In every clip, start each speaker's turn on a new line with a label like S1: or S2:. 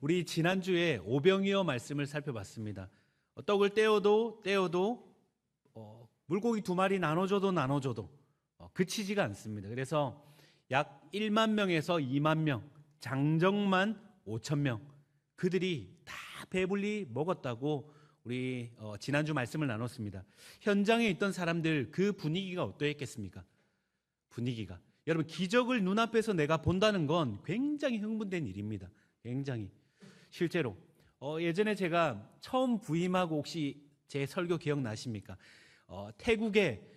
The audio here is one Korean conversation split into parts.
S1: 우리 지난주에 오병이어 말씀을 살펴봤습니다. 떡을 떼어도 물고기 2마리 나눠줘도 그치지가 않습니다. 그래서 약 1만 명에서 2만 명, 장정만 5천 명, 그들이 다 배불리 먹었다고 우리 지난주 말씀을 나눴습니다. 현장에 있던 사람들 그 분위기가 어떠했겠습니까? 분위기가, 여러분, 기적을 눈앞에서 내가 본다는 건 굉장히 흥분된 일입니다. 굉장히. 실제로 예전에 제가 처음 부임하고 혹시 제 설교 기억나십니까? 태국의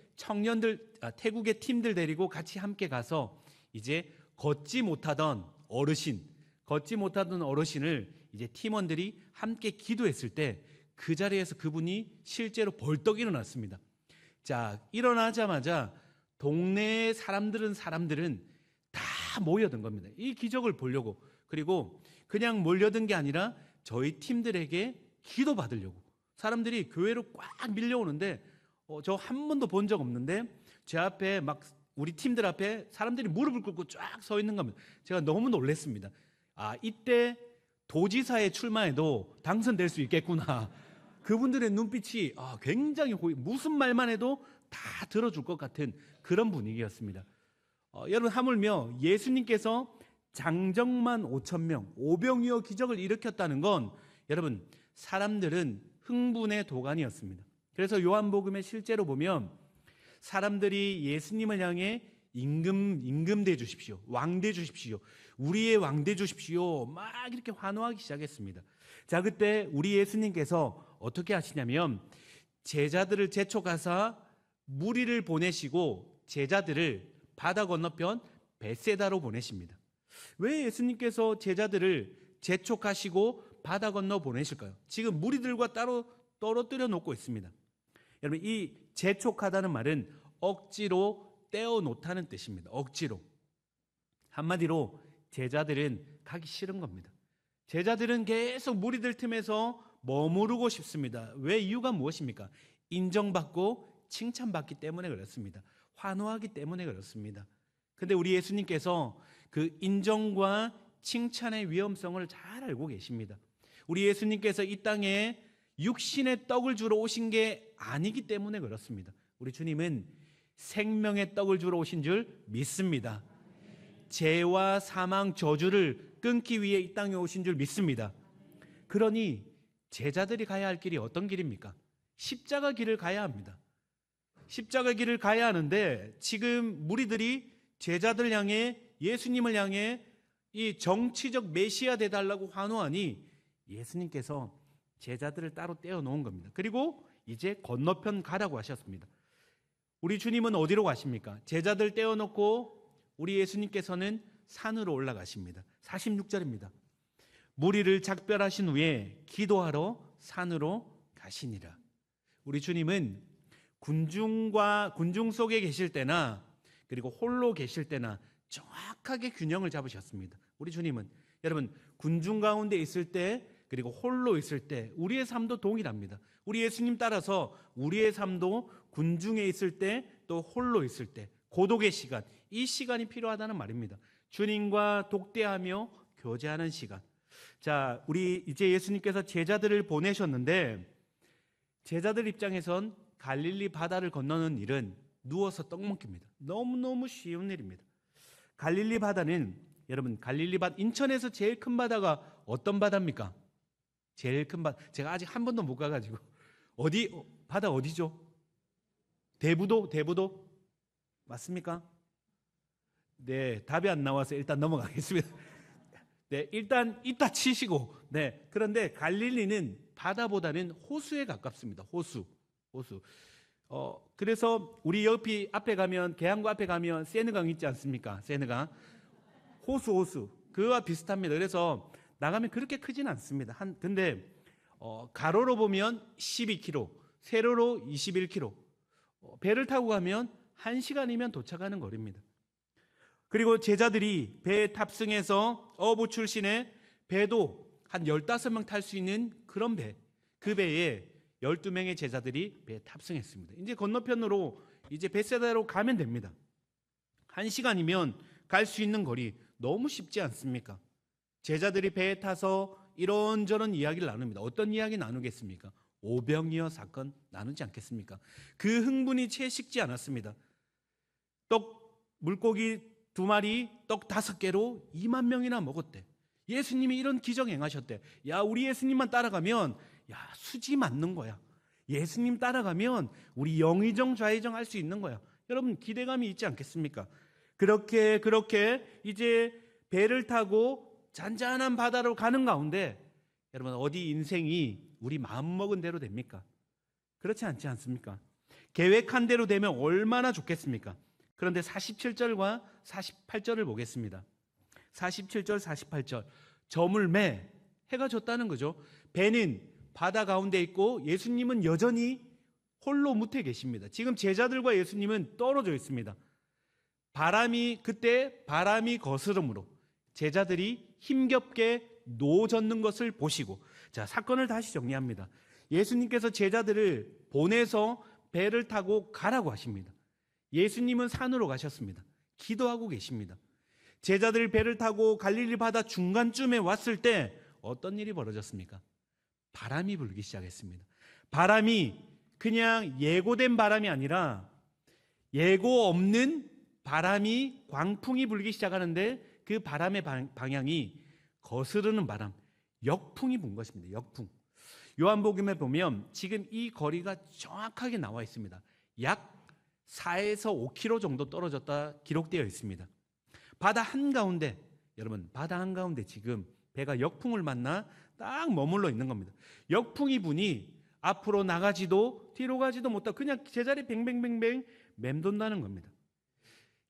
S1: 태국의 팀들 데리고 같이 함께 가서 이제 걷지 못하던 어르신을 이제 팀원들이 함께 기도했을 때 그 자리에서 그분이 실제로 벌떡 일어났습니다. 자, 일어나자마자 동네의 사람들은 다 모여든 겁니다. 이 기적을 보려고. 그리고 그냥 몰려든 게 아니라 저희 팀들에게 기도받으려고. 사람들이 교회로 꽉 밀려오는데 저 한 번도 본 적 없는데 제 앞에 막 우리 팀들 앞에 사람들이 무릎을 꿇고 쫙 서 있는 겁니다. 제가 너무 놀랐습니다. 이때 도지사에 출마해도 당선될 수 있겠구나. 그분들의 눈빛이 굉장히 무슨 말만 해도 다 들어줄 것 같은 그런 분위기였습니다. 여러분, 하물며 예수님께서 장정만 5천 명, 오병이어 기적을 일으켰다는 건 여러분, 사람들은 흥분의 도가니였습니다. 그래서 요한복음에 실제로 보면 사람들이 예수님을 향해 임금돼 주십시오, 왕돼 주십시오, 우리의 왕돼 주십시오, 막 이렇게 환호하기 시작했습니다. 자, 그때 우리 예수님께서 어떻게 하시냐면 제자들을 재촉하사 무리를 보내시고 제자들을 바다 건너편 벳세다로 보내십니다. 왜 예수님께서 제자들을 재촉하시고 바다 건너 보내실까요? 지금 무리들과 따로 떨어뜨려 놓고 있습니다. 여러분, 이 재촉하다는 말은 억지로 떼어 놓다는 뜻입니다. 억지로. 한마디로 제자들은 가기 싫은 겁니다. 제자들은 계속 무리들 틈에서 머무르고 싶습니다. 왜? 이유가 무엇입니까? 인정받고 칭찬받기 때문에 그렇습니다. 환호하기 때문에 그렇습니다. 근데 우리 예수님께서 그 인정과 칭찬의 위험성을 잘 알고 계십니다. 우리 예수님께서 이 땅에 육신의 떡을 주러 오신 게 아니기 때문에 그렇습니다. 우리 주님은 생명의 떡을 주러 오신 줄 믿습니다. 죄와 사망 저주를 끊기 위해 이 땅에 오신 줄 믿습니다. 그러니 제자들이 가야 할 길이 어떤 길입니까? 십자가 길을 가야 합니다. 십자가 길을 가야 하는데 지금 무리들이 제자들 향해, 예수님을 향해 이 정치적 메시아 되달라고 환호하니 예수님께서 제자들을 따로 떼어 놓은 겁니다. 그리고 이제 건너편 가라고 하셨습니다. 우리 주님은 어디로 가십니까? 제자들 떼어 놓고 우리 예수님께서는 산으로 올라가십니다. 46절입니다. 무리를 작별하신 후에 기도하러 산으로 가시니라. 우리 주님은 군중 속에 계실 때나 그리고 홀로 계실 때나 정확하게 균형을 잡으셨습니다. 우리 주님은, 여러분, 군중 가운데 있을 때 그리고 홀로 있을 때 우리의 삶도 동일합니다. 우리 예수님 따라서 우리의 삶도 군중에 있을 때 또 홀로 있을 때 고독의 시간, 이 시간이 필요하다는 말입니다. 주님과 독대하며 교제하는 시간. 자, 우리 이제 예수님께서 제자들을 보내셨는데 제자들 입장에선 갈릴리 바다를 건너는 일은 누워서 떡 먹기입니다. 너무너무 쉬운 일입니다. 갈릴리 바다는, 여러분, 갈릴리 바다, 인천에서 제일 큰 바다가 어떤 바다입니까? 제일 큰 바다, 제가 아직 한 번도 못 가가지고. 바다 어디죠? 대부도 맞습니까? 네, 답이 안 나와서 일단 넘어가겠습니다. 네, 일단 이따 치시고. 네, 그런데 갈릴리는 바다보다는 호수에 가깝습니다. 호수. 그래서 우리 옆이 앞에 가면, 계양구 앞에 가면 세느강 있지 않습니까? 세느강. 호수. 그와 비슷합니다. 그래서 나가면 그렇게 크진 않습니다. 근데 가로로 보면 12km, 세로로 21km. 배를 타고 가면 1시간이면 도착하는 거리입니다. 그리고 제자들이 배에 탑승해서 어부 출신의 배도 한 15명 탈 수 있는 그런 배, 그 배에 12명의 제자들이 배에 탑승했습니다. 이제 건너편으로 이제 벳세다로 가면 됩니다. 1시간이면 갈 수 있는 거리, 너무 쉽지 않습니까? 제자들이 배에 타서 이런저런 이야기를 나눕니다. 어떤 이야기 나누겠습니까? 오병이어 사건 나누지 않겠습니까? 그 흥분이 채 식지 않았습니다. 물고기 2마리, 떡 5개로 2만 명이나 먹었대. 예수님이 이런 기적 행하셨대. 야, 우리 예수님만 따라가면 수지 맞는 거야. 예수님 따라가면 우리 영의정 좌의정 할 수 있는 거야. 여러분 기대감이 있지 않겠습니까? 그렇게 이제 배를 타고 잔잔한 바다로 가는 가운데 여러분 어디 인생이 우리 마음먹은 대로 됩니까? 그렇지 않지 않습니까? 계획한 대로 되면 얼마나 좋겠습니까? 그런데 47절과 48절을 보겠습니다. 47절 48절 저물매 해가 졌다는 거죠. 배는 바다 가운데 있고 예수님은 여전히 홀로 무태 계십니다. 지금 제자들과 예수님은 떨어져 있습니다. 그때 바람이 거스름으로 제자들이 힘겹게 노젓는 것을 보시고, 자, 사건을 다시 정리합니다. 예수님께서 제자들을 보내서 배를 타고 가라고 하십니다. 예수님은 산으로 가셨습니다. 기도하고 계십니다. 제자들이 배를 타고 갈릴리 바다 중간쯤에 왔을 때 어떤 일이 벌어졌습니까? 바람이 불기 시작했습니다. 바람이 그냥 예고된 바람이 아니라 예고 없는 바람이 광풍이 불기 시작하는데 그 바람의 방향이 거스르는 바람, 역풍이 분 것입니다. 역풍. 요한복음에 보면 지금 이 거리가 정확하게 나와 있습니다. 약 4에서 5km 정도 떨어졌다 기록되어 있습니다. 바다 한가운데, 여러분 바다 한가운데 지금 배가 역풍을 만나 딱 머물러 있는 겁니다. 역풍이 부니 앞으로 나가지도 뒤로 가지도 못하고 그냥 제자리 뱅뱅뱅뱅 맴돈다는 겁니다.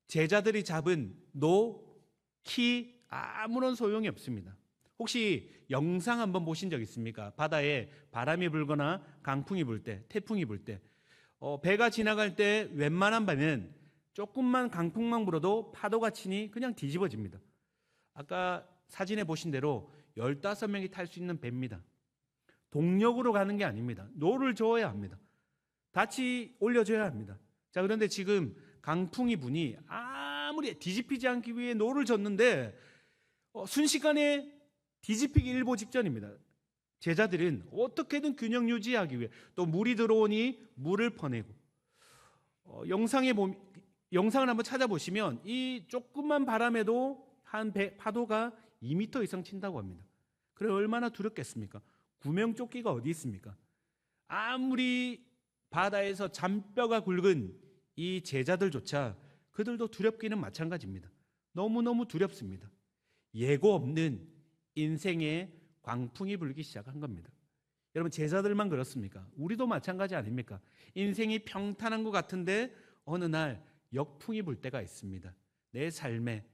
S1: 제자들이 잡은 키 아무런 소용이 없습니다. 혹시 영상 한번 보신 적 있습니까? 바다에 바람이 불거나 강풍이 불 때, 태풍이 불 때 배가 지나갈 때 웬만한 배는 조금만 강풍만 불어도 파도가 치니 그냥 뒤집어집니다. 아까 사진에 보신 대로 15명이 탈 수 있는 배입니다. 동력으로 가는 게 아닙니다. 노를 저어야 합니다. 닻이 올려져야 합니다. 자, 그런데 지금 강풍이 부니 아무리 뒤집히지 않기 위해 노를 젓는데 순식간에 뒤집히기 일보 직전입니다. 제자들은 어떻게든 균형 유지하기 위해 또 물이 들어오니 물을 퍼내고 영상을 한번 찾아보시면 이 조그만 바람에도 파도가 2m 이상 친다고 합니다. 그래 얼마나 두렵겠습니까? 구명조끼가 어디 있습니까? 아무리 바다에서 잔뼈가 굵은 이 제자들조차 그들도 두렵기는 마찬가지입니다. 너무너무 두렵습니다. 예고 없는 인생의 광풍이 불기 시작한 겁니다. 여러분 제자들만 그렇습니까? 우리도 마찬가지 아닙니까? 인생이 평탄한 것 같은데 어느 날 역풍이 불 때가 있습니다. 내 삶에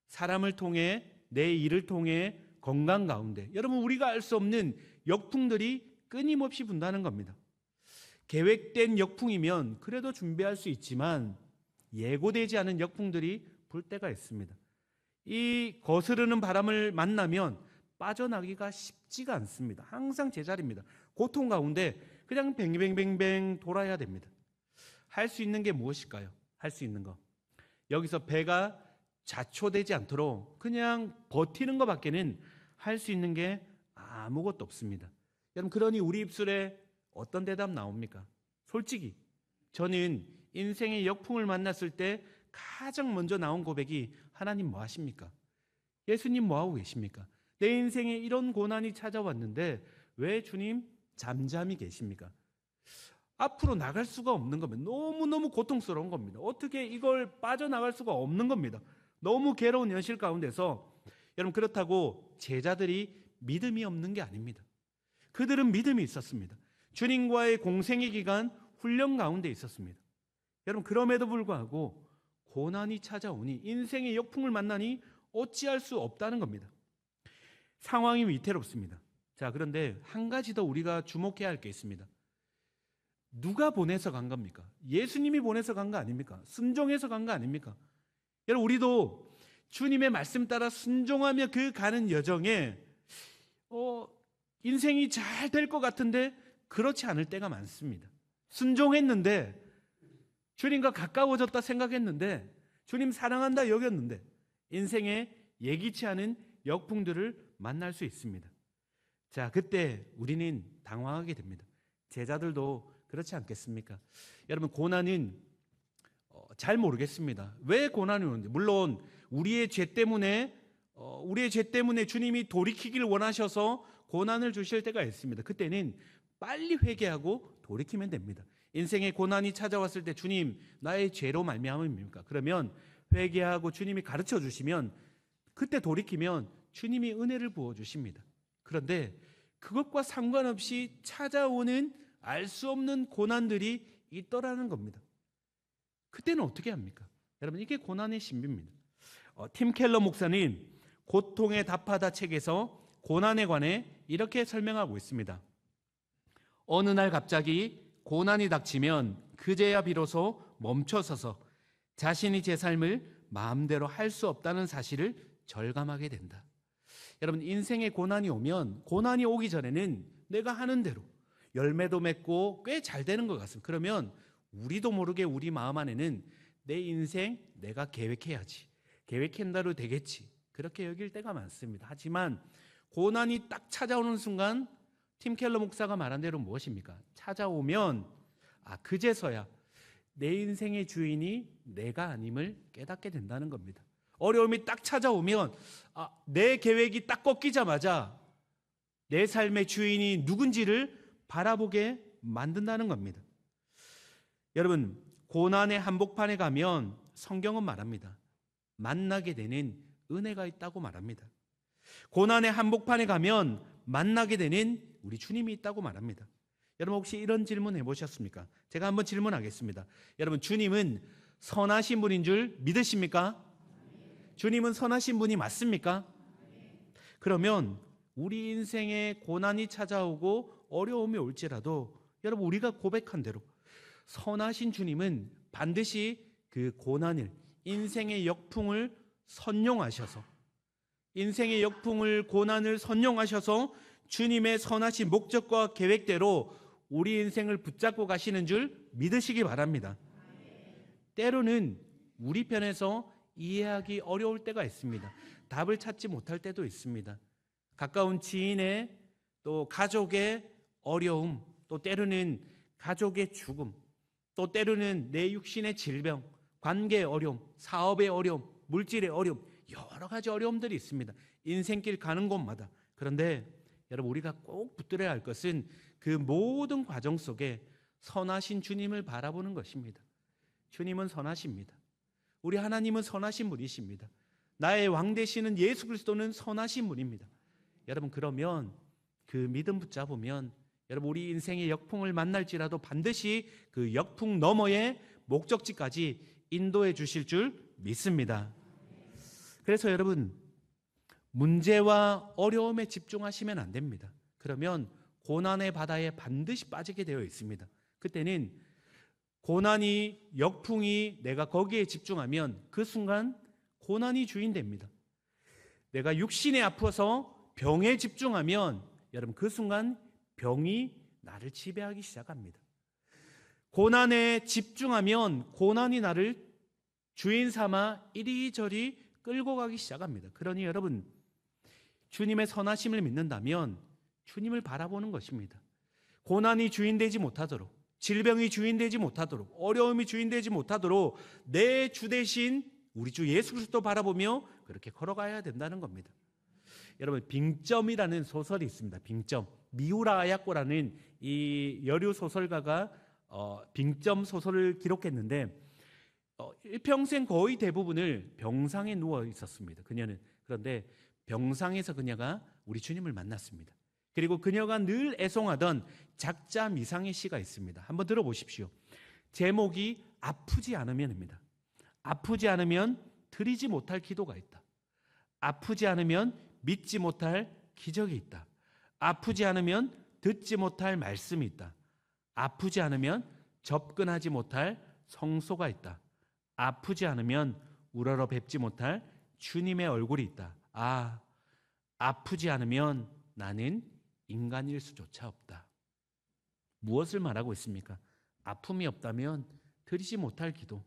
S1: 사람을 통해 내 일을 통해 건강 가운데 여러분 우리가 알 수 없는 역풍들이 끊임없이 분다는 겁니다. 계획된 역풍이면 그래도 준비할 수 있지만 예고되지 않은 역풍들이 불 때가 있습니다. 이 거스르는 바람을 만나면 빠져나기가 쉽지가 않습니다. 항상 제자리입니다. 고통 가운데 그냥 뱅뱅뱅뱅 돌아야 됩니다. 할 수 있는 게 무엇일까요? 할 수 있는 거. 여기서 배가 자초되지 않도록 그냥 버티는 것밖에는 할 수 있는 게 아무것도 없습니다. 여러분 그러니 우리 입술에 어떤 대답 나옵니까? 솔직히 저는 인생의 역풍을 만났을 때 가장 먼저 나온 고백이 하나님 뭐 하십니까? 예수님 뭐 하고 계십니까? 내 인생에 이런 고난이 찾아왔는데 왜 주님 잠잠히 계십니까? 앞으로 나갈 수가 없는 겁니다. 너무너무 고통스러운 겁니다. 어떻게 이걸 빠져나갈 수가 없는 겁니다. 너무 괴로운 현실 가운데서 여러분 그렇다고 제자들이 믿음이 없는 게 아닙니다. 그들은 믿음이 있었습니다. 주님과의 공생의 기간 훈련 가운데 있었습니다. 여러분 그럼에도 불구하고 고난이 찾아오니 인생의 역풍을 만나니 어찌할 수 없다는 겁니다. 상황이 위태롭습니다. 자, 그런데 한 가지 더 우리가 주목해야 할 게 있습니다. 누가 보내서 간 겁니까? 예수님이 보내서 간 거 아닙니까? 순종해서 간 거 아닙니까? 여러분 우리도 주님의 말씀 따라 순종하며 그 가는 여정에 인생이 잘 될 것 같은데 그렇지 않을 때가 많습니다. 순종했는데 주님과 가까워졌다 생각했는데 주님 사랑한다 여겼는데 인생에 예기치 않은 역풍들을 만날 수 있습니다. 자, 그때 우리는 당황하게 됩니다. 제자들도 그렇지 않겠습니까? 여러분, 고난은 잘 모르겠습니다. 왜 고난이 오는지. 물론 우리의 죄 때문에 주님이 돌이키기를 원하셔서 고난을 주실 때가 있습니다. 그때는 빨리 회개하고 돌이키면 됩니다. 인생의 고난이 찾아왔을 때 주님, 나의 죄로 말미암음입니까? 그러면 회개하고 주님이 가르쳐 주시면 그때 돌이키면 주님이 은혜를 부어 주십니다. 그런데 그것과 상관없이 찾아오는 알 수 없는 고난들이 있더라는 겁니다. 그때는 어떻게 합니까? 여러분, 이게 고난의 신비입니다. 팀 켈러 목사는 고통에 답하다 책에서 고난에 관해 이렇게 설명하고 있습니다. 어느 날 갑자기 고난이 닥치면 그제야 비로소 멈춰서서 자신이 제 삶을 마음대로 할 수 없다는 사실을 절감하게 된다. 여러분, 인생에 고난이 오면 고난이 오기 전에는 내가 하는 대로 열매도 맺고 꽤 잘 되는 것 같습니다. 그러면 우리도 모르게 우리 마음 안에는 내 인생 내가 계획해야지, 계획한 대로 되겠지, 그렇게 여길 때가 많습니다. 하지만 고난이 딱 찾아오는 순간 팀 켈러 목사가 말한 대로 무엇입니까? 찾아오면 그제서야 내 인생의 주인이 내가 아님을 깨닫게 된다는 겁니다. 어려움이 딱 찾아오면 내 계획이 딱 꺾이자마자 내 삶의 주인이 누군지를 바라보게 만든다는 겁니다. 여러분, 고난의 한복판에 가면 성경은 말합니다. 만나게 되는 은혜가 있다고 말합니다. 고난의 한복판에 가면 만나게 되는 우리 주님이 있다고 말합니다. 여러분, 혹시 이런 질문 해보셨습니까? 제가 한번 질문하겠습니다. 여러분, 주님은 선하신 분인 줄 믿으십니까? 주님은 선하신 분이 맞습니까? 그러면 우리 인생에 고난이 찾아오고 어려움이 올지라도 여러분, 우리가 고백한 대로 선하신 주님은 반드시 그 고난을, 인생의 역풍을 선용하셔서, 인생의 역풍을, 고난을 선용하셔서 주님의 선하신 목적과 계획대로 우리 인생을 붙잡고 가시는 줄 믿으시기 바랍니다. 때로는 우리 편에서 이해하기 어려울 때가 있습니다. 답을 찾지 못할 때도 있습니다. 가까운 지인의, 또 가족의 어려움, 또 때로는 가족의 죽음, 또 때로는 내 육신의 질병, 관계의 어려움, 사업의 어려움, 물질의 어려움, 여러 가지 어려움들이 있습니다. 인생길 가는 곳마다. 그런데 여러분, 우리가 꼭 붙들어야 할 것은 그 모든 과정 속에 선하신 주님을 바라보는 것입니다. 주님은 선하십니다. 우리 하나님은 선하신 분이십니다. 나의 왕 되시는 예수 그리스도는 선하신 분입니다. 여러분, 그러면 그 믿음 붙잡으면 여러분, 우리 인생의 역풍을 만날지라도 반드시 그 역풍 너머의 목적지까지 인도해 주실 줄 믿습니다. 그래서 여러분, 문제와 어려움에 집중하시면 안 됩니다. 그러면 고난의 바다에 반드시 빠지게 되어 있습니다. 그때는 고난이, 역풍이, 내가 거기에 집중하면 그 순간 고난이 주인 됩니다. 내가 육신에 아파서 병에 집중하면 여러분, 그 순간 병이 나를 지배하기 시작합니다. 고난에 집중하면 고난이 나를 주인 삼아 이리저리 끌고 가기 시작합니다. 그러니 여러분, 주님의 선하심을 믿는다면 주님을 바라보는 것입니다. 고난이 주인되지 못하도록, 질병이 주인되지 못하도록, 어려움이 주인되지 못하도록 내 주 대신 우리 주 예수 그리스도 바라보며 그렇게 걸어가야 된다는 겁니다. 여러분, 빙점이라는 소설이 있습니다. 빙점. 미우라 아야코라는 이 여류 소설가가 빙점 소설을 기록했는데 일평생 거의 대부분을 병상에 누워 있었습니다. 그녀는. 그런데 병상에서 그녀가 우리 주님을 만났습니다. 그리고 그녀가 늘 애송하던 작자 미상의 시가 있습니다. 한번 들어보십시오. 제목이 아프지 않으면입니다. 아프지 않으면 드리지 못할 기도가 있다. 아프지 않으면 믿지 못할 기적이 있다. 아프지 않으면 듣지 못할 말씀이 있다. 아프지 않으면 접근하지 못할 성소가 있다. 아프지 않으면 우러러 뵙지 못할 주님의 얼굴이 있다. 아프지 않으면 나는 인간일 수조차 없다. 무엇을 말하고 있습니까? 아픔이 없다면 드리지 못할 기도,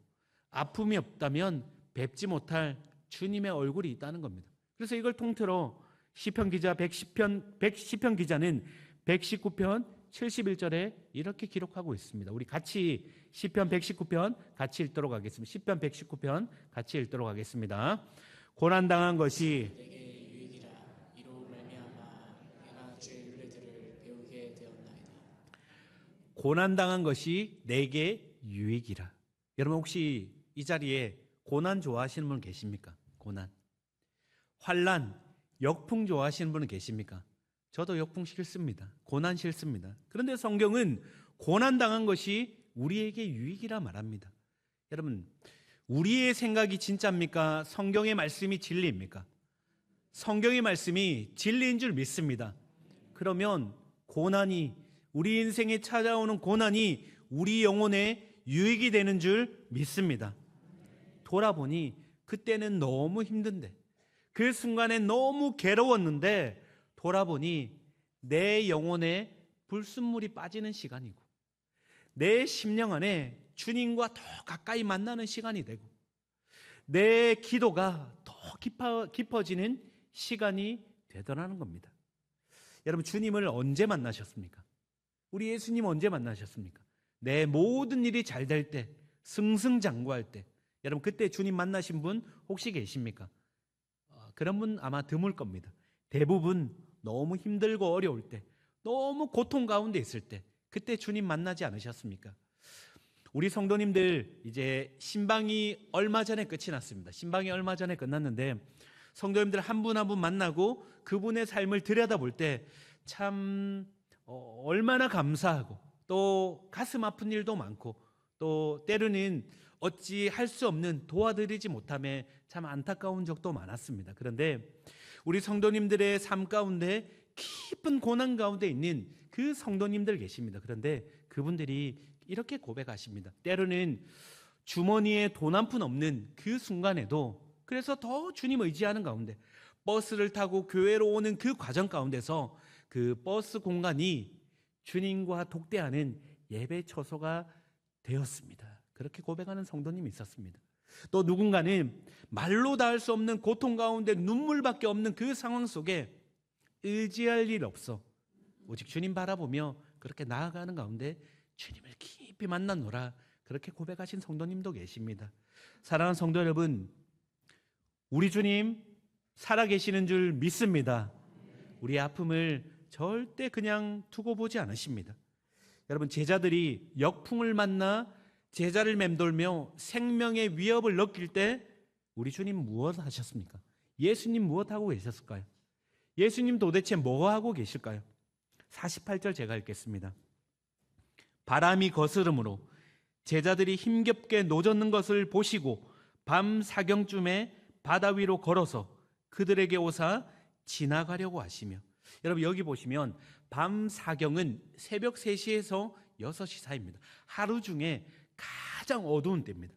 S1: 아픔이 없다면 뵙지 못할 주님의 얼굴이 있다는 겁니다. 그래서 이걸 통틀어 시편 기자 110편 기자는 119편 71절에 이렇게 기록하고 있습니다. 우리 같이 시편 119편 같이 읽도록 하겠습니다. 시편 119편 같이 읽도록 하겠습니다. 고난 당한 것이
S2: 내게 유익이라. 이로 말미암아 내가 주의 윤례들을 배우게 되었나이다.
S1: 고난 당한 것이 내게 유익이라. 여러분 혹시 이 자리에 고난 좋아하시는 분 계십니까? 고난, 환난, 역풍 좋아하시는 분은 계십니까? 저도 역풍 싫습니다. 고난 싫습니다. 그런데 성경은 고난 당한 것이 우리에게 유익이라 말합니다. 여러분, 우리의 생각이 진짜입니까? 성경의 말씀이 진리입니까? 성경의 말씀이 진리인 줄 믿습니다. 그러면 고난이, 우리 인생에 찾아오는 고난이 우리 영혼에 유익이 되는 줄 믿습니다. 돌아보니 그때는 너무 힘든데, 그 순간에 너무 괴로웠는데 돌아보니 내 영혼에 불순물이 빠지는 시간이고 내 심령 안에 주님과 더 가까이 만나는 시간이 되고 내 기도가 더 깊어지는 시간이 되더라는 겁니다. 여러분, 주님을 언제 만나셨습니까? 우리 예수님 언제 만나셨습니까? 내 모든 일이 잘 될 때, 승승장구할 때. 여러분, 그때 주님 만나신 분 혹시 계십니까? 그런 분 아마 드물 겁니다. 대부분 너무 힘들고 어려울 때, 너무 고통 가운데 있을 때, 그때 주님 만나지 않으셨습니까? 우리 성도님들 이제 신방이 얼마 전에 끝이 났습니다. 신방이 얼마 전에 끝났는데 성도님들 한 분 한 분 만나고 그분의 삶을 들여다볼 때 참 얼마나 감사하고 또 가슴 아픈 일도 많고 또 때로는 어찌 할 수 없는 도와드리지 못함에 참 안타까운 적도 많았습니다. 그런데 우리 성도님들의 삶 가운데 깊은 고난 가운데 있는 그 성도님들 계십니다. 그런데 그분들이 이렇게 고백하십니다. 때로는 주머니에 돈 한 푼 없는 그 순간에도, 그래서 더 주님 의지하는 가운데 버스를 타고 교회로 오는 그 과정 가운데서 그 버스 공간이 주님과 독대하는 예배 처소가 되었습니다. 그렇게 고백하는 성도님이 있었습니다. 또 누군가는 말로 다 할 수 없는 고통 가운데 눈물밖에 없는 그 상황 속에 의지할 일 없어 오직 주님 바라보며 그렇게 나아가는 가운데 주님을 깊이 만나노라, 그렇게 고백하신 성도님도 계십니다. 사랑하는 성도 여러분, 우리 주님 살아계시는 줄 믿습니다. 우리의 아픔을 절대 그냥 두고 보지 않으십니다. 여러분, 제자들이 역풍을 만나 제자를 맴돌며 생명의 위협을 느낄 때 우리 주님 무엇 하셨습니까? 예수님 무엇 하고 계셨을까요? 예수님 도대체 뭐 하고 계실까요? 48절 제가 읽겠습니다. 바람이 거스름으로 제자들이 힘겹게 노젓는 것을 보시고 밤 사경쯤에 바다 위로 걸어서 그들에게 오사 지나가려고 하시며, 여러분 여기 보시면 밤 사경은 새벽 3시에서 6시 사이입니다. 하루 중에 가장 어두운 때입니다.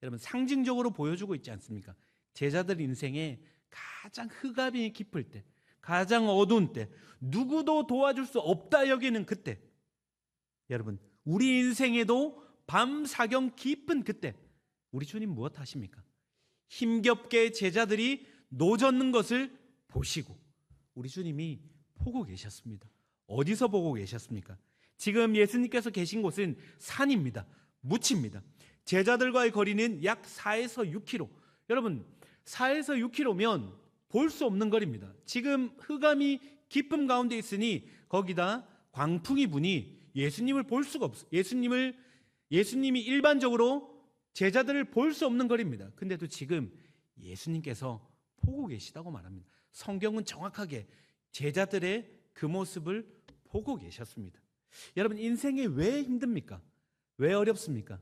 S1: 여러분, 상징적으로 보여주고 있지 않습니까? 제자들 인생에 가장 흑암이 깊을 때, 가장 어두운 때, 누구도 도와줄 수 없다 여기는 그때, 여러분 우리 인생에도 밤 사경 깊은 그때 우리 주님 무엇 하십니까? 힘겹게 제자들이 노젓는 것을 보시고 우리 주님이 보고 계셨습니다. 어디서 보고 계셨습니까? 지금 예수님께서 계신 곳은 산입니다. 묻힙니다. 제자들과의 거리는 약 4에서 6km. 여러분 4에서 6km면 볼 수 없는 거리입니다. 지금 흑암이 깊음 가운데 있으니 거기다 광풍이 부니 예수님을 볼 수가 없어요. 예수님이 일반적으로 제자들을 볼 수 없는 거리입니다. 근데도 지금 예수님께서 보고 계시다고 말합니다. 성경은 정확하게 제자들의 그 모습을 보고 계셨습니다. 여러분, 인생이 왜 힘듭니까? 왜 어렵습니까?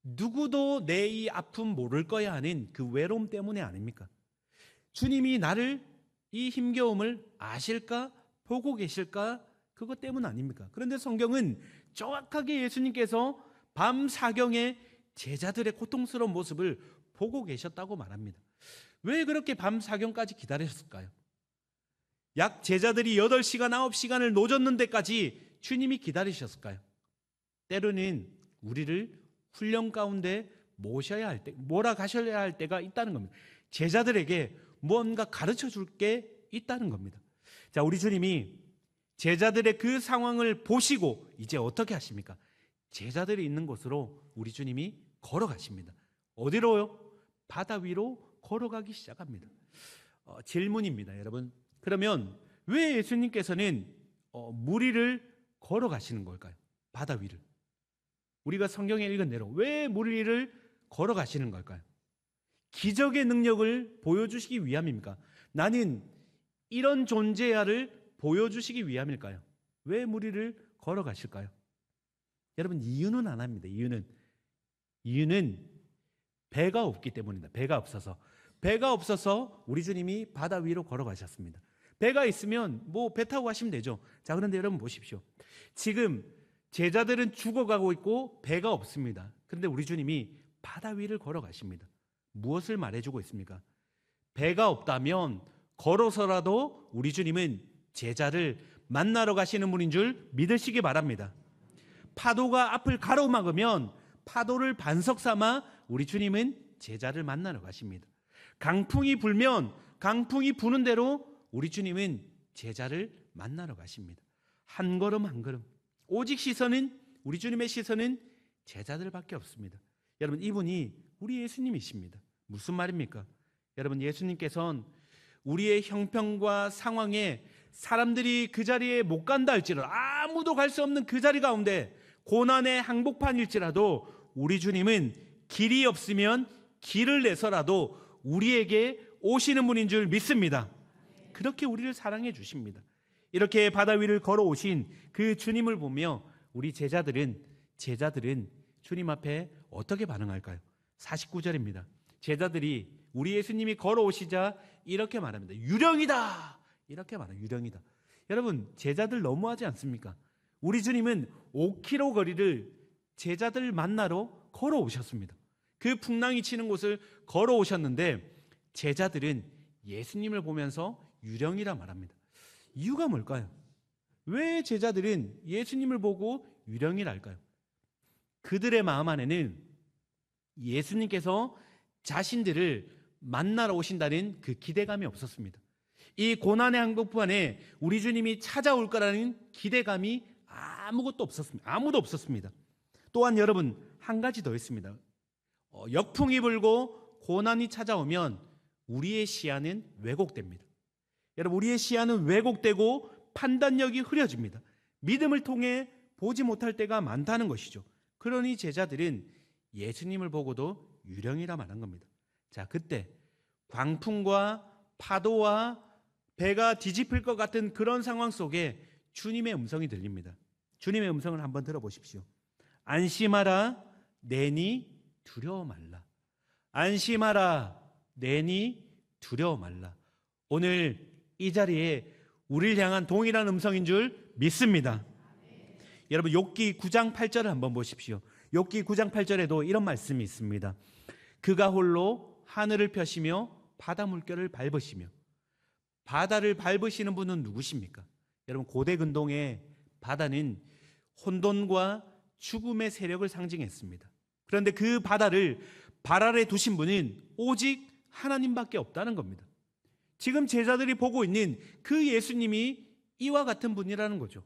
S1: 누구도 내 이 아픔 모를 거야 하는 그 외로움 때문에 아닙니까? 주님이 나를 이 힘겨움을 아실까? 보고 계실까? 그것 때문 아닙니까? 그런데 성경은 정확하게 예수님께서 밤 사경에 제자들의 고통스러운 모습을 보고 계셨다고 말합니다. 왜 그렇게 밤 사경까지 기다리셨을까요? 약 제자들이 8시간, 9시간을 노젓는 데까지 주님이 기다리셨을까요? 때로는 우리를 훈련 가운데 모셔야 할 때, 몰아가셔야 할 때가 있다는 겁니다. 제자들에게 무언가 가르쳐 줄 게 있다는 겁니다. 자, 우리 주님이 제자들의 그 상황을 보시고 이제 어떻게 하십니까? 제자들이 있는 곳으로 우리 주님이 걸어가십니다. 어디로요? 바다 위로 걸어가기 시작합니다. 질문입니다, 여러분. 그러면 왜 예수님께서는 물 위를 걸어가시는 걸까요? 바다 위를. 우리가 성경에 읽은 대로 왜 물 위를 걸어가시는 걸까요? 기적의 능력을 보여주시기 위함입니까? 나는 이런 존재야를 보여주시기 위함일까요? 왜 물 위를 걸어가실까요? 여러분, 이유는 안 합니다. 이유는 배가 없기 때문입니다. 배가 없어서 우리 주님이 바다 위로 걸어가셨습니다. 배가 있으면 뭐 배 타고 가시면 되죠. 자, 그런데 여러분 보십시오. 지금 제자들은 죽어가고 있고 배가 없습니다. 그런데 우리 주님이 바다 위를 걸어가십니다. 무엇을 말해주고 있습니까? 배가 없다면 걸어서라도 우리 주님은 제자를 만나러 가시는 분인 줄 믿으시기 바랍니다. 파도가 앞을 가로막으면 파도를 반석 삼아 우리 주님은 제자를 만나러 가십니다. 강풍이 불면 강풍이 부는 대로 우리 주님은 제자를 만나러 가십니다. 한 걸음 한 걸음. 오직 우리 주님의 시선은 제자들밖에 없습니다. 여러분, 이분이 우리 예수님이십니다. 무슨 말입니까? 여러분, 예수님께서는 우리의 형편과 상황에 사람들이 그 자리에 못 간다 할지라도, 아무도 갈 수 없는 그 자리 가운데 고난의 한복판일지라도 우리 주님은 길이 없으면 길을 내서라도 우리에게 오시는 분인 줄 믿습니다. 그렇게 우리를 사랑해 주십니다. 이렇게 바다 위를 걸어오신 그 주님을 보며 우리 제자들은 주님 앞에 어떻게 반응할까요? 49절입니다. 제자들이 우리 예수님이 걸어오시자 이렇게 말합니다. 유령이다! 이렇게 말합니다. 유령이다. 여러분, 제자들 너무하지 않습니까? 우리 주님은 5km 거리를 제자들 만나러 걸어오셨습니다. 그 풍랑이 치는 곳을 걸어오셨는데 제자들은 예수님을 보면서 유령이라 말합니다. 이유가 뭘까요? 왜 제자들은 예수님을 보고 유령이랄까요? 그들의 마음 안에는 예수님께서 자신들을 만나러 오신다는 그 기대감이 없었습니다. 이 고난의 한복판에 우리 주님이 찾아올 거라는 기대감이 아무도 없었습니다. 또한 여러분, 한 가지 더 있습니다. 역풍이 불고 고난이 찾아오면 우리의 시야는 왜곡됩니다. 여러분, 우리의 시야는 왜곡되고 판단력이 흐려집니다. 믿음을 통해 보지 못할 때가 많다는 것이죠. 그러니 제자들은 예수님을 보고도 유령이라 말한 겁니다. 자, 그때 광풍과 파도와 배가 뒤집힐 것 같은 그런 상황 속에 주님의 음성이 들립니다. 주님의 음성을 한번 들어보십시오. 안심하라, 내니 두려워 말라. 안심하라, 내니 두려워 말라. 오늘 이 자리에 우리를 향한 동일한 음성인 줄 믿습니다. 여러분, 욥기 9장 8절을 한번 보십시오. 욥기 9장 8절에도 이런 말씀이 있습니다. 그가 홀로 하늘을 펴시며 바다 물결을 밟으시며. 바다를 밟으시는 분은 누구십니까? 여러분, 고대 근동의 바다는 혼돈과 죽음의 세력을 상징했습니다. 그런데 그 바다를 발 아래 두신 분은 오직 하나님밖에 없다는 겁니다. 지금 제자들이 보고 있는 그 예수님이 이와 같은 분이라는 거죠.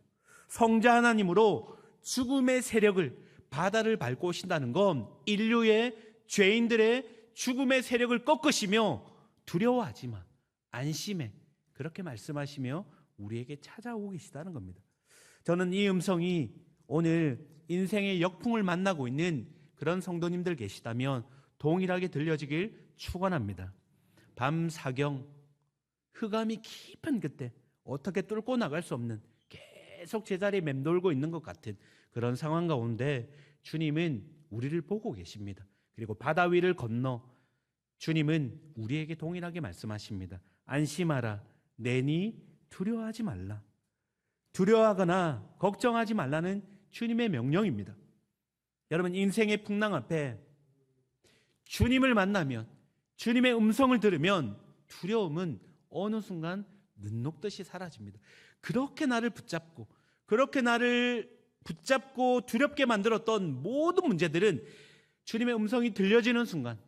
S1: 성자 하나님으로 죽음의 세력을, 바다를 밟고 오신다는 건 인류의 죄인들의 죽음의 세력을 꺾으시며 두려워하지 마, 안심해, 그렇게 말씀하시며 우리에게 찾아오고 계시다는 겁니다. 저는 이 음성이 오늘 인생의 역풍을 만나고 있는 그런 성도님들 계시다면 동일하게 들려지길 축원합니다. 밤 사경, 흑암이 깊은 그때 어떻게 뚫고 나갈 수 없는, 계속 제자리에 맴돌고 있는 것 같은 그런 상황 가운데 주님은 우리를 보고 계십니다. 그리고 바다 위를 건너 주님은 우리에게 동일하게 말씀하십니다. 안심하라, 내니 두려워하지 말라. 두려워하거나 걱정하지 말라는 주님의 명령입니다. 여러분, 인생의 풍랑 앞에 주님을 만나면, 주님의 음성을 들으면 두려움은 어느 순간 눈 녹듯이 사라집니다. 그렇게 나를 붙잡고 두렵게 만들었던 모든 문제들은 주님의 음성이 들려지는 순간,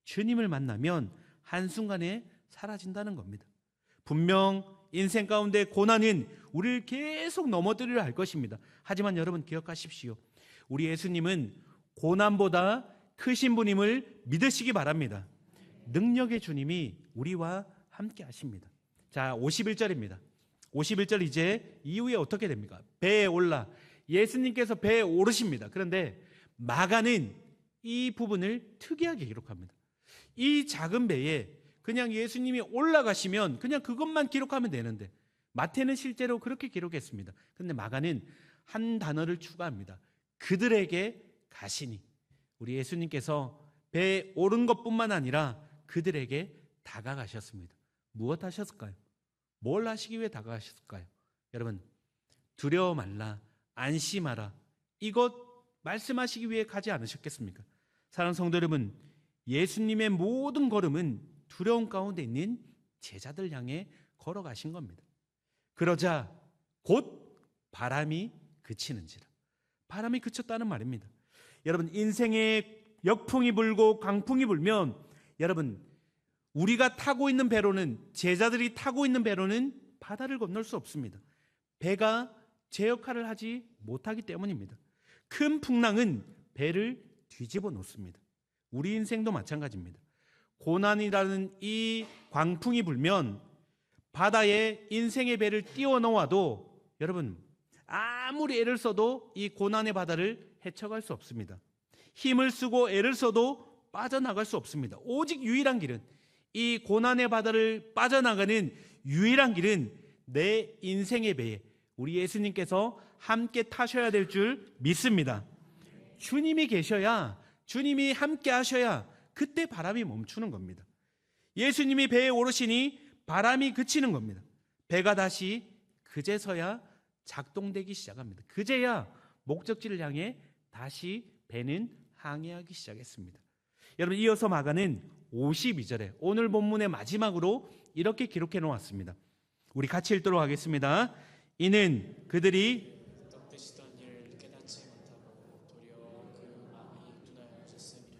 S1: 주님을 만나면 한순간에 사라진다는 겁니다. 분명 인생 가운데 고난은 우리를 계속 넘어뜨리려 할 것입니다. 하지만 여러분 기억하십시오. 우리 예수님은 고난보다 크신 분임을 믿으시기 바랍니다. 능력의 주님이 우리와 함께 하십니다. 자, 51절입니다. 51절 이제 이후에 어떻게 됩니까? 배에 올라 예수님께서 배에 오르십니다. 그런데 마가는 이 부분을 특이하게 기록합니다. 이 작은 배에 그냥 예수님이 올라가시면 그냥 그것만 기록하면 되는데 마태는 실제로 그렇게 기록했습니다. 그런데 마가는 한 단어를 추가합니다. 그들에게 가시니. 우리 예수님께서 배에 오른 것뿐만 아니라 그들에게 다가가셨습니다. 무엇 하셨을까요? 뭘 하시기 위해 다가가셨을까요? 여러분, 두려워 말라, 안심하라, 이것 말씀하시기 위해 가지 않으셨겠습니까? 사랑하는 성도 여러분, 예수님의 모든 걸음은 두려움 가운데 있는 제자들 향해 걸어가신 겁니다. 그러자 곧 바람이 그치는지라. 바람이 그쳤다는 말입니다. 여러분, 인생에 역풍이 불고 강풍이 불면 여러분, 우리가 타고 있는 배로는, 제자들이 타고 있는 배로는 바다를 건널 수 없습니다. 배가 제 역할을 하지 못하기 때문입니다. 큰 풍랑은 배를 뒤집어 놓습니다. 우리 인생도 마찬가지입니다. 고난이라는 이 광풍이 불면 바다에 인생의 배를 띄워 놓아도 여러분, 아무리 애를 써도 이 고난의 바다를 헤쳐갈 수 없습니다. 힘을 쓰고 애를 써도 빠져나갈 수 없습니다. 오직 유일한 길은, 이 고난의 바다를 빠져나가는 유일한 길은 내 인생의 배에 우리 예수님께서 함께 타셔야 될 줄 믿습니다. 주님이 계셔야, 주님이 함께 하셔야 그때 바람이 멈추는 겁니다. 예수님이 배에 오르시니 바람이 그치는 겁니다. 배가 다시 그제서야 작동되기 시작합니다. 그제야 목적지를 향해 다시 배는 항해하기 시작했습니다. 여러분, 이어서 마가는 52절에 오늘 본문의 마지막으로 이렇게 기록해 놓았습니다. 우리 같이 읽도록 하겠습니다. 이는 그들이
S2: 뜻이던 일을 깨닫지 못하고 도리어 그 마음이 둔하여졌습니다.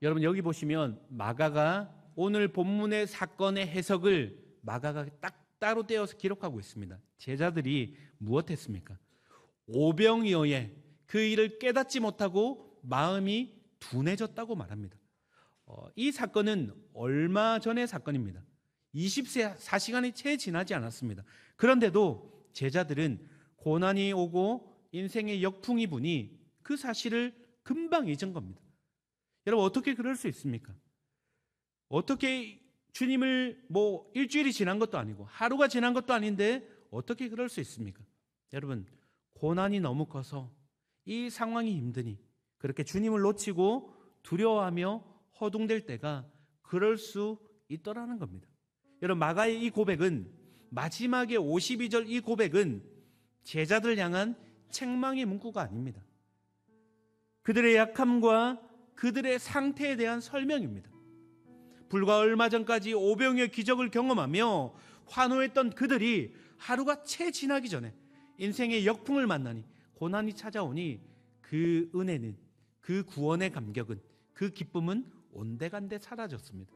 S1: 여러분, 여기 보시면 마가가 오늘 본문의 사건의 해석을 마가가 딱 따로 떼어서 기록하고 있습니다. 제자들이 무엇했습니까? 오병이어에 그 일을 깨닫지 못하고 마음이 둔해졌다고 말합니다. 이 사건은 얼마 전의 사건입니다. 24시간이 채 지나지 않았습니다. 그런데도 제자들은 고난이 오고 인생의 역풍이 부니 그 사실을 금방 잊은 겁니다. 여러분, 어떻게 그럴 수 있습니까? 어떻게 주님을 일주일이 지난 것도 아니고 하루가 지난 것도 아닌데 어떻게 그럴 수 있습니까? 여러분, 고난이 너무 커서 이 상황이 힘드니 그렇게 주님을 놓치고 두려워하며 허둥댈 때가 그럴 수 있더라는 겁니다. 여러분, 마가의 이 고백은, 마지막에 52절 이 고백은 제자들 향한 책망의 문구가 아닙니다. 그들의 약함과 그들의 상태에 대한 설명입니다. 불과 얼마 전까지 오병이어의 기적을 경험하며 환호했던 그들이 하루가 채 지나기 전에 인생의 역풍을 만나니, 고난이 찾아오니 그 은혜는, 그 구원의 감격은, 그 기쁨은 온데간데 사라졌습니다.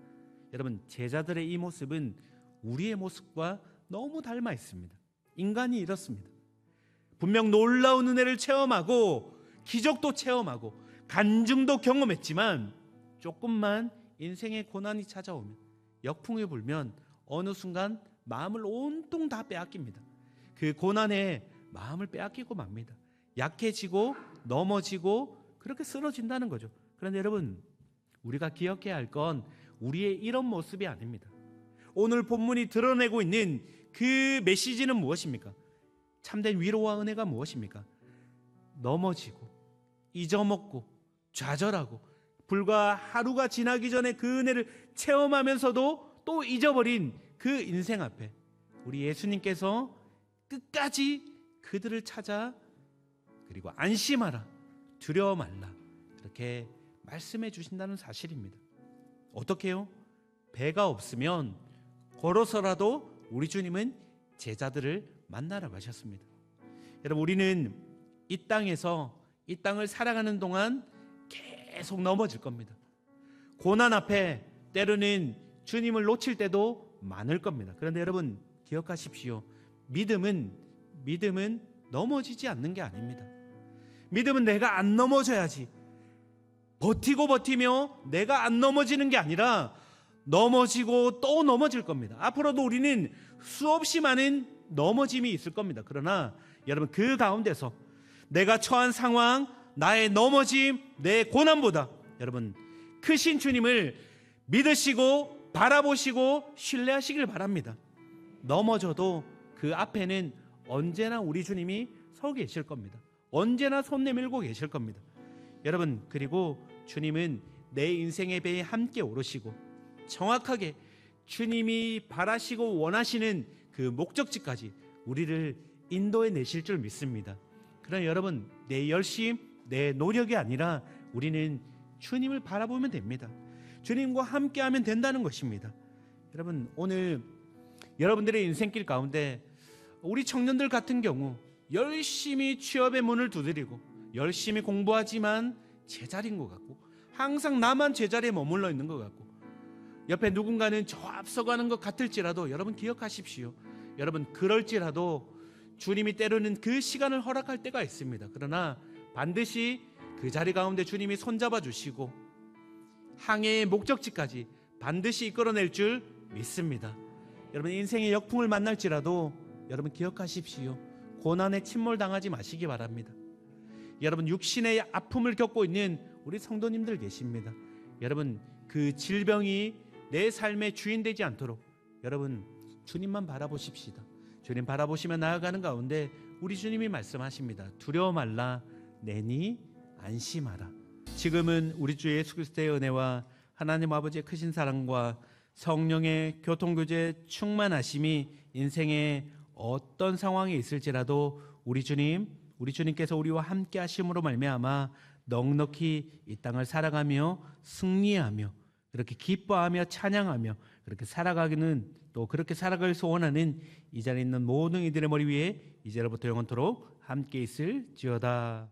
S1: 여러분, 제자들의 이 모습은 우리의 모습과 너무 닮아 있습니다. 인간이 이렇습니다. 분명 놀라운 은혜를 체험하고 기적도 체험하고 간증도 경험했지만 조금만 인생의 고난이 찾아오면, 역풍이 불면 어느 순간 마음을 온통 다 빼앗깁니다. 그 고난에 마음을 빼앗기고 맙니다. 약해지고 넘어지고 그렇게 쓰러진다는 거죠. 그런데 여러분, 우리가 기억해야 할 건 우리의 이런 모습이 아닙니다. 오늘 본문이 드러내고 있는 그 메시지는 무엇입니까? 참된 위로와 은혜가 무엇입니까? 넘어지고 잊어먹고 좌절하고 불과 하루가 지나기 전에 그 은혜를 체험하면서도 또 잊어버린 그 인생 앞에 우리 예수님께서 끝까지 그들을 찾아 그리고 안심하라, 두려워 말라, 그렇게 말씀해 주신다는 사실입니다. 어떻게 해요? 배가 없으면 걸어서라도 우리 주님은 제자들을 만나러 가셨습니다. 여러분, 우리는 이 땅에서 이 땅을 살아가는 동안 계속 넘어질 겁니다. 고난 앞에 때로는 주님을 놓칠 때도 많을 겁니다. 그런데 여러분 기억하십시오. 믿음은 넘어지지 않는 게 아닙니다. 믿음은 내가 안 넘어져야지, 버티며 내가 안 넘어지는 게 아니라 넘어지고 또 넘어질 겁니다. 앞으로도 우리는 수없이 많은 넘어짐이 있을 겁니다. 그러나 여러분 그 가운데서 내가 처한 상황, 나의 넘어짐, 내 고난보다 여러분 크신 주님을 믿으시고 바라보시고 신뢰하시길 바랍니다. 넘어져도 그 앞에는 언제나 우리 주님이 서 계실 겁니다. 언제나 손 내밀고 계실 겁니다. 여러분, 그리고 주님은 내 인생의 배에 함께 오르시고 정확하게 주님이 바라시고 원하시는 그 목적지까지 우리를 인도해 내실 줄 믿습니다. 그러나 여러분, 내 열심, 내 노력이 아니라 우리는 주님을 바라보면 됩니다. 주님과 함께하면 된다는 것입니다. 여러분, 오늘 여러분들의 인생길 가운데 우리 청년들 같은 경우 열심히 취업의 문을 두드리고 열심히 공부하지만 제자리인 것 같고, 항상 나만 제자리에 머물러 있는 것 같고, 옆에 누군가는 저 앞서가는 것 같을지라도 여러분 기억하십시오. 여러분, 그럴지라도 주님이 때로는 그 시간을 허락할 때가 있습니다. 그러나 반드시 그 자리 가운데 주님이 손잡아 주시고 항해의 목적지까지 반드시 이끌어낼 줄 믿습니다. 여러분, 인생의 역풍을 만날지라도 여러분 기억하십시오. 고난에 침몰당하지 마시기 바랍니다. 여러분, 육신의 아픔을 겪고 있는 우리 성도님들 계십니다. 여러분, 그 질병이 내 삶의 주인 되지 않도록 여러분 주님만 바라보십시다. 주님 바라보시며 나아가는 가운데 우리 주님이 말씀하십니다. 두려워 말라, 내니 안심하라. 지금은 우리 주 예수 그리스도의 은혜와 하나님 아버지의 크신 사랑과 성령의 교통교제 충만하심이 인생의 어떤 상황에 있을지라도 우리 주님께서 우리와 함께 하심으로 말미암아 넉넉히 이 땅을 살아가며 승리하며 그렇게 기뻐하며 찬양하며 그렇게 살아가기는, 또 그렇게 살아갈 소원하는 이 자리에 있는 모든 이들의 머리 위에 이제로부터 영원토록 함께 있을지어다.